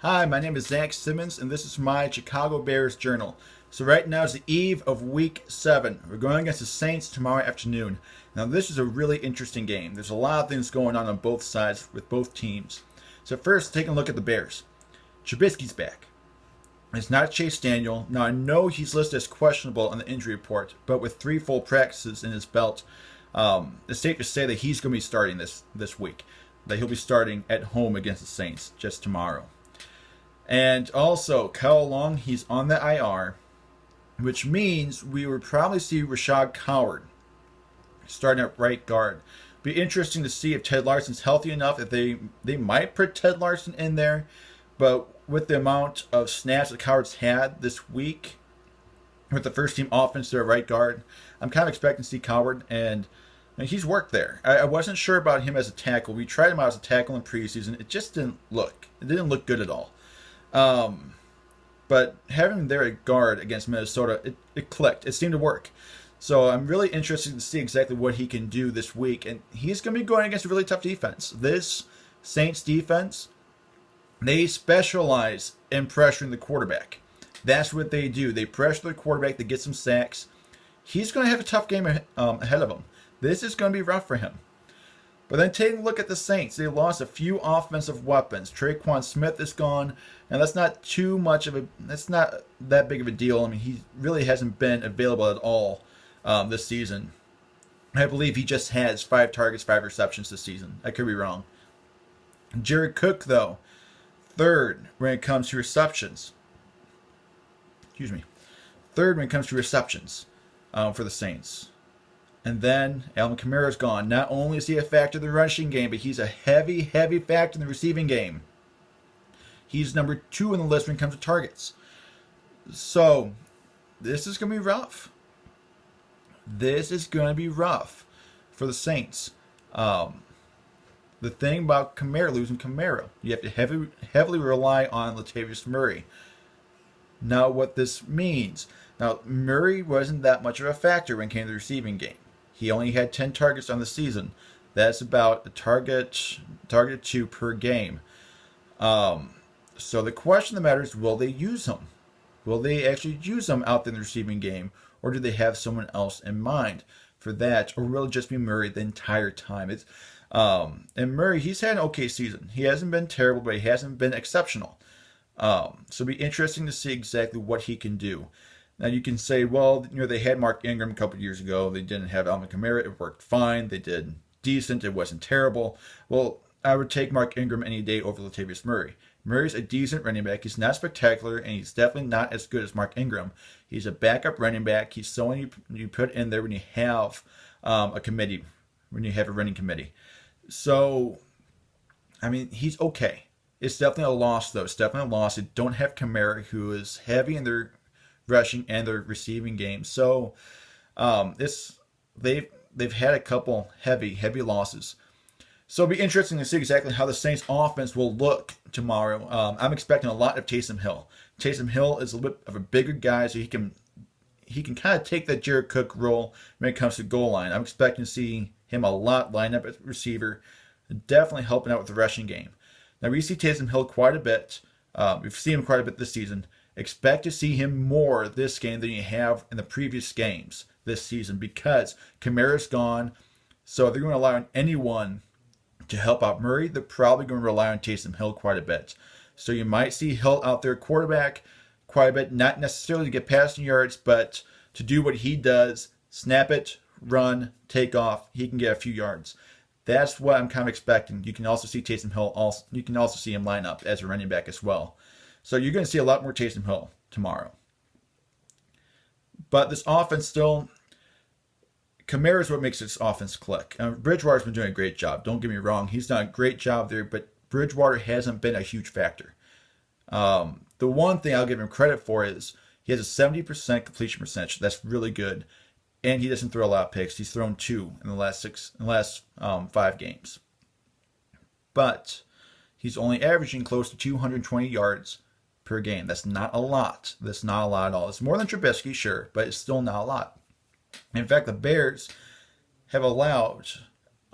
Hi, my name is Zach Simmons, and this is my Chicago Bears Journal. So right now is the eve of Week 7. We're going against the Saints tomorrow afternoon. Now this is a really interesting game. There's a lot of things going on both sides with both teams. So first, taking a look at the Bears. Trubisky's back. It's not Chase Daniel. Now I know he's listed as questionable on the injury report, but with 3 full practices in his belt, it's safe to say that he's going to be starting this week. That he'll be starting at home against the Saints just tomorrow. And also, Kyle Long, he's on the IR, which means we would probably see Rashad Coward starting at right guard. Be interesting to see if Ted Larson's healthy enough that they might put Ted Larson in there. But with the amount of snaps that Coward's had this week, with the first team offense there at right guard, I'm kind of expecting to see Coward, and he's worked there. I wasn't sure about him as a tackle. We tried him out as a tackle in preseason. It just didn't look. It didn't look good at all. But having him there at guard against Minnesota, it clicked. It seemed to work. So I'm really interested to see exactly what he can do this week. And he's going to be going against a really tough defense. This Saints defense, they specialize in pressuring the quarterback. That's what they do. They pressure the quarterback to get some sacks. He's going to have a tough game ahead of him. This is going to be rough for him. But then taking a look at the Saints, they lost a few offensive weapons. Traquan Smith is gone, and that's not that big of a deal. I mean, he really hasn't been available at all this season. I believe he just has 5 targets, 5 receptions this season. I could be wrong. Jared Cook, though, third when it comes to receptions. Third when it comes to receptions for the Saints. And then Alvin Kamara is gone. Not only is he a factor in the rushing game, but he's a heavy factor in the receiving game. He's number 2 in the list when it comes to targets. So, this is going to be rough. This is going to be rough for the Saints. The thing about Kamara, losing Kamara, you have to heavily rely on Latavius Murray. Now, what this means. Now, Murray wasn't that much of a factor when it came to the receiving game. He only had 10 targets on the season. That's about a target 2 per game. So the question that matters, will they use him? Will they actually use him out there in the receiving game? Or do they have someone else in mind for that? Or will it just be Murray the entire time? And Murray, he's had an okay season. He hasn't been terrible, but he hasn't been exceptional. So it'll be interesting to see exactly what he can do. Now you can say, well, they had Mark Ingram a couple of years ago. They didn't have Alvin Kamara. It worked fine. They did decent. It wasn't terrible. Well, I would take Mark Ingram any day over Latavius Murray. Murray's a decent running back. He's not spectacular, and he's definitely not as good as Mark Ingram. He's a backup running back. He's someone you put in there when you have a committee, when you have a running committee. So, I mean, he's okay. It's definitely a loss, though. It's definitely a loss. They don't have Kamara, who is heavy in their rushing and their receiving game. So they've had a couple heavy losses. So it'll be interesting to see exactly how the Saints offense will look tomorrow. I'm expecting a lot of Taysom Hill. Taysom Hill is a little bit of a bigger guy, so he can kind of take that Jared Cook role when it comes to goal line. I'm expecting to see him a lot line up at receiver, definitely helping out with the rushing game. Now we see Taysom Hill quite a bit. We've seen him quite a bit this season. Expect to see him more this game than you have in the previous games this season because Kamara's gone. So they're going to rely on anyone to help out Murray. They're probably going to rely on Taysom Hill quite a bit. So you might see Hill out there quarterback quite a bit, not necessarily to get passing yards, but to do what he does, snap it, run, take off. He can get a few yards. That's what I'm kind of expecting. You can also see Taysom Hill. You can also see him line up as a running back as well. So you're going to see a lot more Taysom Hill tomorrow. But this offense still, Kamara is what makes this offense click. Bridgewater's been doing a great job. Don't get me wrong. He's done a great job there, but Bridgewater hasn't been a huge factor. The one thing I'll give him credit for is he has a 70% completion percentage. That's really good. And he doesn't throw a lot of picks. He's thrown 2 in the last 5 games. But he's only averaging close to 220 yards per game. That's not a lot. That's not a lot at all. It's more than Trubisky, sure, but it's still not a lot. In fact, the Bears have allowed,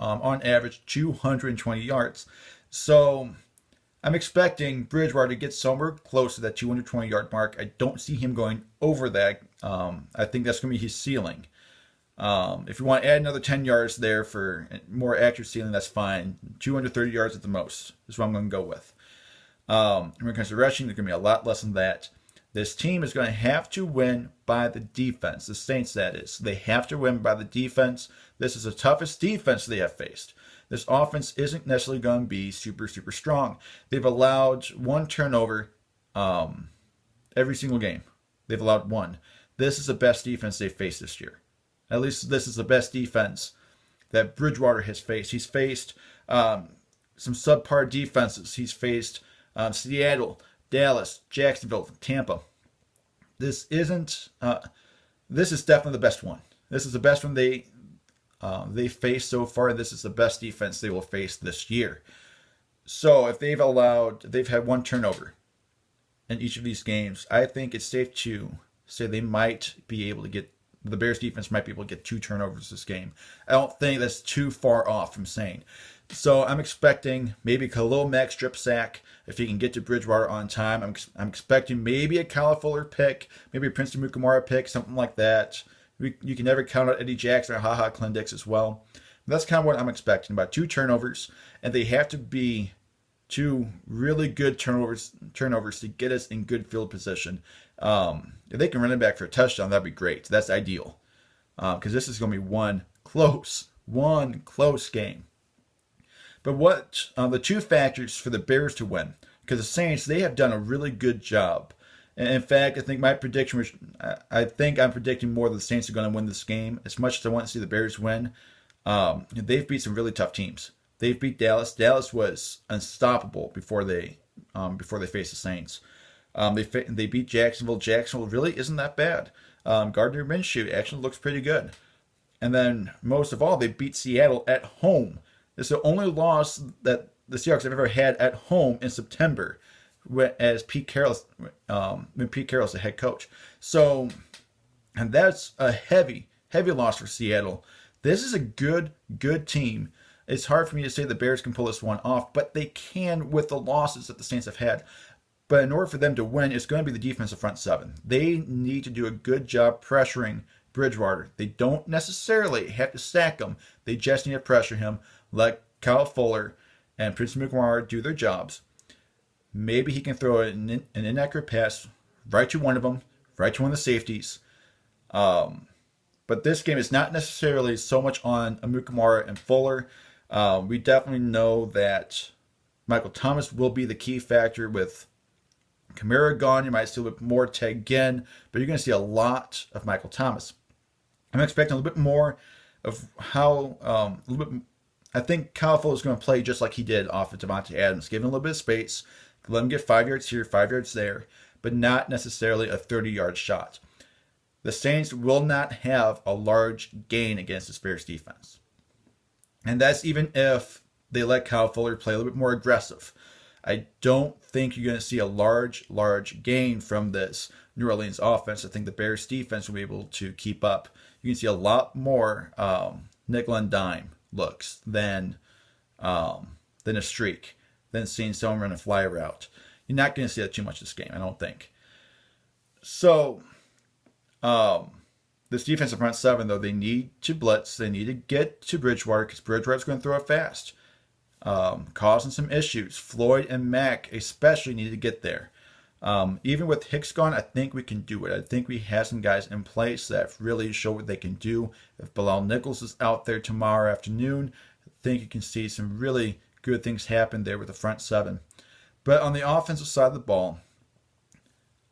on average, 220 yards. So I'm expecting Bridgewater to get somewhere close to that 220-yard mark. I don't see him going over that. I think that's going to be his ceiling. If you want to add another 10 yards there for more accurate ceiling, that's fine. 230 yards at the most is what I'm going to go with. When it comes to rushing, there's going to be a lot less than that. This team is going to have to win by the defense. The Saints, that is. They have to win by the defense. This is the toughest defense they have faced. This offense isn't necessarily going to be super, super strong. They've allowed one turnover every single game. They've allowed one. This is the best defense they've faced this year. At least this is the best defense that Bridgewater has faced. He's faced some subpar defenses. He's faced Seattle, Dallas, Jacksonville, Tampa. This isn't. This is definitely the best one. This is the best one they faced so far. This is the best defense they will face this year. So if they've had one turnover in each of these games, I think it's safe to say the Bears defense might be able to get 2 turnovers this game. I don't think that's too far off from saying. So I'm expecting maybe a Khalil Mack strip sack if he can get to Bridgewater on time. I'm expecting maybe a Kyle Fuller pick, maybe a Prince Kamara pick, something like that. You can never count out Eddie Jackson or HaHa Clendix as well. That's kind of what I'm expecting, about 2 turnovers, and they have to be 2 really good turnovers to get us in good field position. If they can run it back for a touchdown, that'd be great. That's ideal, because this is going to be one close game. But what the 2 factors for the Bears to win, because the Saints, they have done a really good job. And in fact, I think my prediction was, I think I'm predicting more that the Saints are going to win this game. As much as I want to see the Bears win, they've beat some really tough teams. They've beat Dallas. Dallas was unstoppable before they faced the Saints. They beat Jacksonville. Jacksonville really isn't that bad. Gardner Minshew actually looks pretty good. And then most of all, they beat Seattle at home. It's the only loss that the Seahawks have ever had at home in September, as Pete Carroll's when Pete Carroll's the head coach. So, and that's a heavy loss for Seattle. This is a good team. It's hard for me to say the Bears can pull this one off, but they can with the losses that the Saints have had. But in order for them to win, it's going to be the defensive front 7. They need to do a good job pressuring Bridgewater. They don't necessarily have to sack him. They just need to pressure him. Let Kyle Fuller and Prince Kamara do their jobs. Maybe he can throw an inaccurate pass right to one of them, right to one of the safeties. But this game is not necessarily so much on Kamara and Fuller. We definitely know that Michael Thomas will be the key factor. With Kamara gone, you might see a little bit more Ted Ginn, but you're going to see a lot of Michael Thomas. I'm expecting a little bit more of how, I think Kyle Fuller is going to play just like he did off of Devontae Adams, give him a little bit of space, let him get 5 yards here, 5 yards there, but not necessarily a 30-yard shot. The Saints will not have a large gain against the Bears defense. And that's even if they let Kyle Fuller play a little bit more aggressive. I don't think you're going to see a large gain from this New Orleans offense. I think the Bears defense will be able to keep up. You can see a lot more nickel and dime looks than a streak, than seeing someone run a fly route. You're not going to see that too much this game, I don't think. So, this defensive front 7, though, they need to blitz. They need to get to Bridgewater, because Bridgewater's going to throw it fast, causing some issues. Floyd and Mack especially need to get there. Even with Hicks gone, I think we can do it. I think we have some guys in place that really show what they can do. If Bilal Nichols is out there tomorrow afternoon, I think you can see some really good things happen there with the front 7. But on the offensive side of the ball,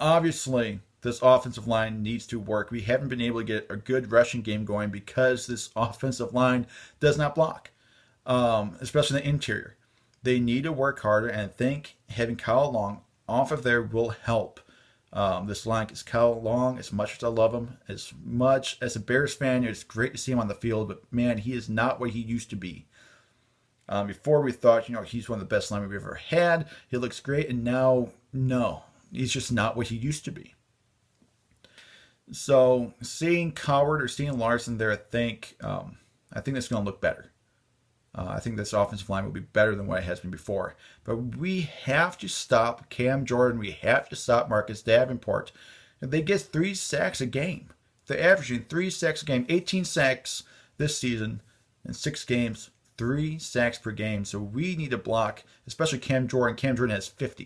obviously this offensive line needs to work. We haven't been able to get a good rushing game going because this offensive line does not block, especially in the interior. They need to work harder, and I think having Kyle Long off of there will help this line. Because Kyle Long, as much as I love him, as much as a Bears fan, it's great to see him on the field, but man, he is not what he used to be. Before we thought, he's one of the best linemen we've ever had. He looks great, and now, no, he's just not what he used to be. So seeing Coward or seeing Larson there, I think that's going to look better. I think this offensive line will be better than what it has been before. But we have to stop Cam Jordan. We have to stop Marcus Davenport. They get 3 sacks a game. They're averaging 3 sacks a game, 18 sacks this season in 6 games, 3 sacks per game. So we need to block, especially Cam Jordan. Cam Jordan has 5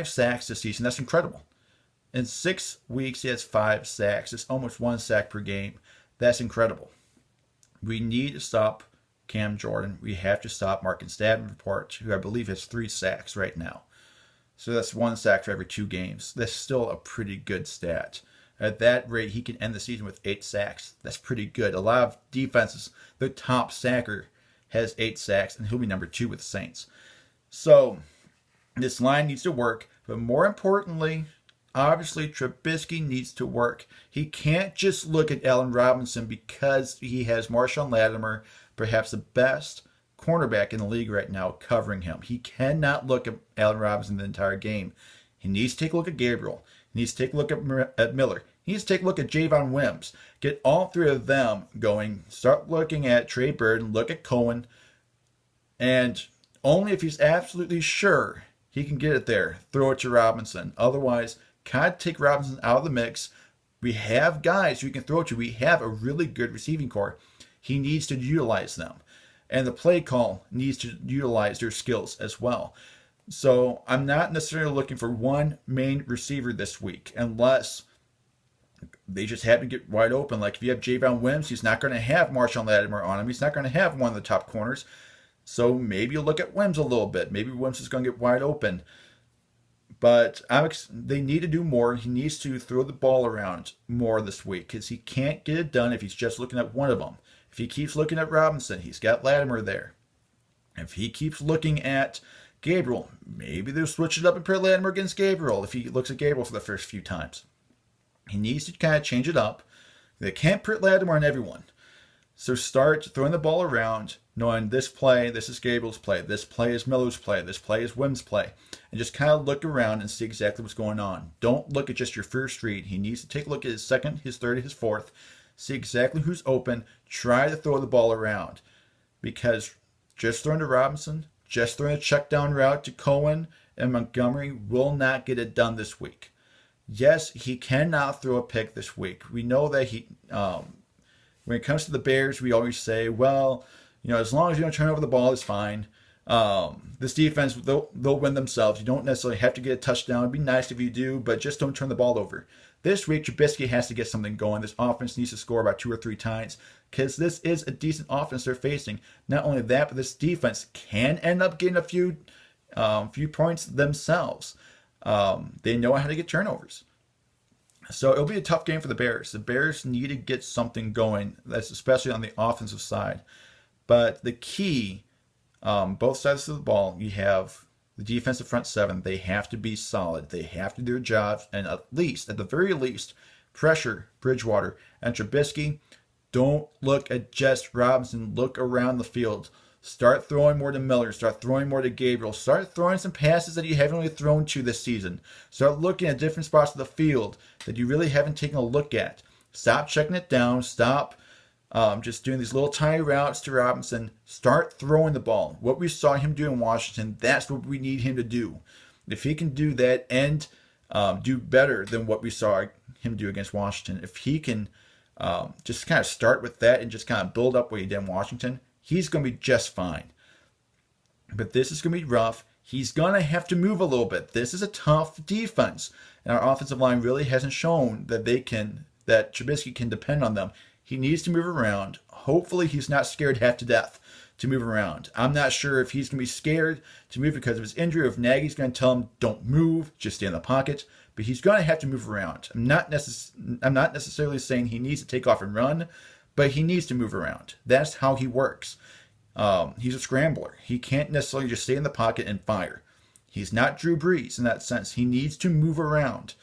sacks this season. That's incredible. In 6 weeks, he has 5 sacks. It's almost 1 sack per game. That's incredible. We need to stop Cam Jordan. We have to stop Marcus Davenport, who I believe has 3 sacks right now. So that's 1 sack for every 2 games. That's still a pretty good stat. At that rate, he can end the season with 8 sacks. That's pretty good. A lot of defenses, the top sacker has 8 sacks, and he'll be number 2 with the Saints. So this line needs to work, but more importantly, obviously, Trubisky needs to work. He can't just look at Allen Robinson because he has Marshawn Lattimore, perhaps the best cornerback in the league right now, covering him. He cannot look at Allen Robinson the entire game. He needs to take a look at Gabriel. He needs to take a look at Miller. He needs to take a look at Javon Wims. Get all 3 of them going. Start looking at Trey Burton. Look at Cohen. And only if he's absolutely sure he can get it there, throw it to Robinson. Otherwise, kind of take Robinson out of the mix. We have guys who can throw it to. We have a really good receiving core. He needs to utilize them. And the play call needs to utilize their skills as well. So I'm not necessarily looking for one main receiver this week unless they just happen to get wide open. Like if you have Javon Wims, he's not going to have Marshawn Lattimore on him. He's not going to have one of the top corners. So maybe you look at Wims a little bit. Maybe Wims is going to get wide open. But they need to do more. He needs to throw the ball around more this week because he can't get it done if he's just looking at one of them. If he keeps looking at Robinson, he's got Lattimore there. If he keeps looking at Gabriel, maybe they'll switch it up and put Lattimore against Gabriel if he looks at Gabriel for the first few times. He needs to kind of change it up. They can't put Lattimore on everyone. So start throwing the ball around, knowing this play, this is Gabriel's play, this play is Miller's play, this play is Wims' play. And just kind of look around and see exactly what's going on. Don't look at just your first read. He needs to take a look at his second, his third, his fourth. See exactly who's open. Try to throw the ball around. Because just throwing to Robinson, just throwing a check down route to Cohen and Montgomery will not get it done this week. Yes, he cannot throw a pick this week. We know that when it comes to the Bears, we always say, well, as long as you don't turn over the ball, it's fine. This defense, they'll win themselves. You don't necessarily have to get a touchdown. It'd be nice if you do, but just don't turn the ball over. This week, Trubisky has to get something going. This offense needs to score about 2 or 3 times because this is a decent offense they're facing. Not only that, but this defense can end up getting a few points themselves. They know how to get turnovers. So it'll be a tough game for the Bears. The Bears need to get something going, that's especially on the offensive side. But the key, both sides of the ball, you have the defensive front 7. They have to be solid. They have to do their jobs, and at the very least, pressure Bridgewater and Trubisky. Don't look at just Robinson. Look around the field. Start throwing more to Miller. Start throwing more to Gabriel. Start throwing some passes that you haven't really thrown to this season. Start looking at different spots of the field that you really haven't taken a look at. Stop checking it down. Stop just doing these little tiny routes to Robinson. Start throwing the ball. What we saw him do in Washington, that's what we need him to do. If he can do that and do better than what we saw him do against Washington, if he can just kind of start with that and just kind of build up what he did in Washington, he's going to be just fine. But this is going to be rough. He's going to have to move a little bit. This is a tough defense. And our offensive line really hasn't shown that that Trubisky can depend on them. He needs to move around. Hopefully he's not scared half to death to move around. I'm not sure if he's going to be scared to move because of his injury, or if Nagy's going to tell him, don't move, just stay in the pocket. But he's going to have to move around. I'm not necessarily saying he needs to take off and run, but he needs to move around. That's how he works. He's a scrambler. He can't necessarily just stay in the pocket and fire. He's not Drew Brees in that sense. He needs to move around.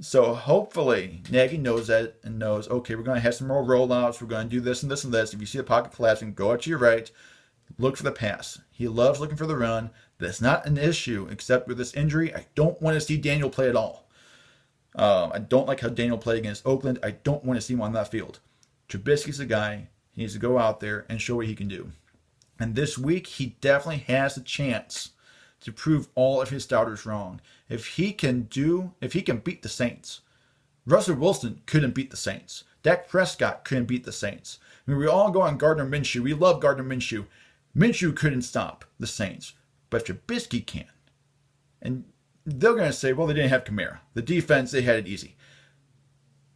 So hopefully Nagy knows that and knows, okay, we're going to have some more rollouts. We're going to do this and this and this. If you see the pocket collapsing, go out to your right. Look for the pass. He loves looking for the run. That's not an issue, except with this injury. I don't want to see Daniel play at all. I don't like how Daniel played against Oakland. I don't want to see him on that field. Trubisky's the guy. He needs to go out there and show what he can do. And this week, he definitely has a chance to prove all of his doubters wrong. If he can beat the Saints. Russell Wilson couldn't beat the Saints. Dak Prescott couldn't beat the Saints. I mean, we all go on Gardner Minshew. We love Gardner Minshew. Minshew couldn't stop the Saints, but Trubisky can. And they're going to say, well, they didn't have Kamara. The defense, they had it easy.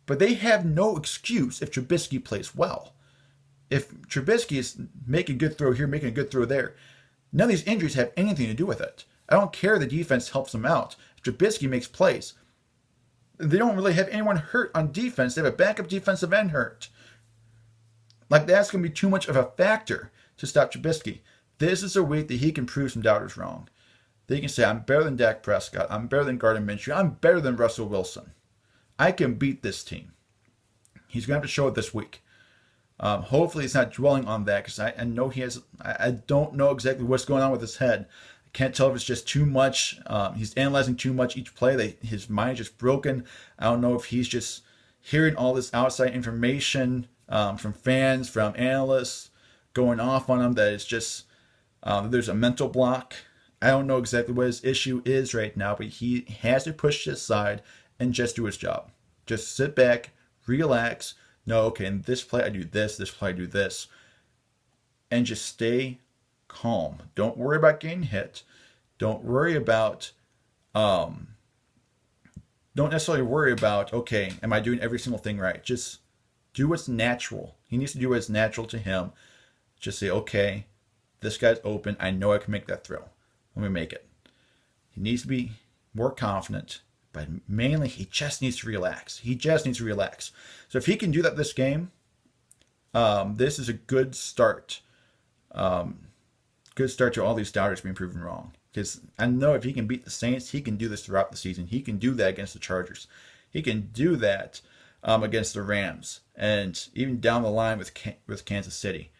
But they have no excuse if Trubisky plays well. If Trubisky is making a good throw here, making a good throw there, none of these injuries have anything to do with it. I don't care the defense helps them out. If Trubisky makes plays, they don't really have anyone hurt on defense. They have a backup defensive end hurt. Like, that's going to be too much of a factor to stop Trubisky. This is a week that he can prove some doubters wrong. They can say, I'm better than Dak Prescott. I'm better than Gardner Minshew. I'm better than Russell Wilson. I can beat this team. He's going to have to show it this week. Hopefully he's not dwelling on that, because I know he has. I don't know exactly what's going on with his head. I can't tell if it's just too much. He's analyzing too much each play. His mind is just broken. I don't know if he's just hearing all this outside information from fans, from analysts, going off on him, that it's just there's a mental block. I don't know exactly what his issue is right now, but he has to push it aside and just do his job. Just sit back, relax. No, okay, in this play I do this play I do this. And just stay calm. Don't worry about getting hit. Don't worry about, don't necessarily worry about, okay, am I doing every single thing right? Just do what's natural. He needs to do what's natural to him. Just say, okay, this guy's open. I know I can make that throw. Let me make it. He needs to be more confident. But mainly, he just needs to relax. He just needs to relax. So if he can do that this game, this is a good start. Good start to all these doubters being proven wrong. Because I know if he can beat the Saints, he can do this throughout the season. He can do that against the Chargers. He can do that against the Rams. And even down the line with Kansas City.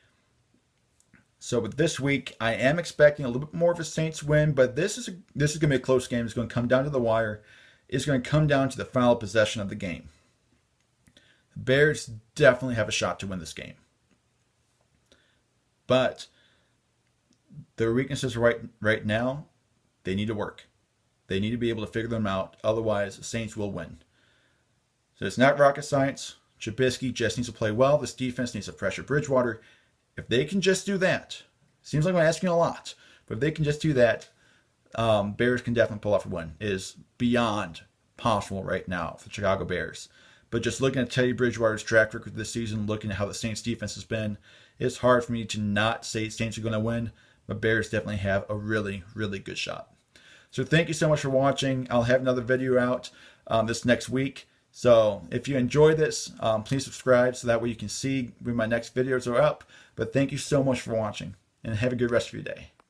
So with this week, I am expecting a little bit more of a Saints win. But this is going to be a close game. It's going to come down to the wire. It's going to come down to the final possession of the game. The Bears definitely have a shot to win this game. But their weaknesses right now, they need to work. They need to be able to figure them out. Otherwise, the Saints will win. So it's not rocket science. Trubisky just needs to play well. This defense needs to pressure Bridgewater. If they can just do that, seems like I'm asking a lot, but if they can just do that, Bears can definitely pull off a win. It is beyond possible right now for the Chicago Bears. But just looking at Teddy Bridgewater's track record this season, looking at how the Saints defense has been, it's hard for me to not say Saints are going to win. But Bears definitely have a really, really good shot. So thank you so much for watching. I'll have another video out this next week. So if you enjoyed this, please subscribe so that way you can see when my next videos are up. But thank you so much for watching, and have a good rest of your day.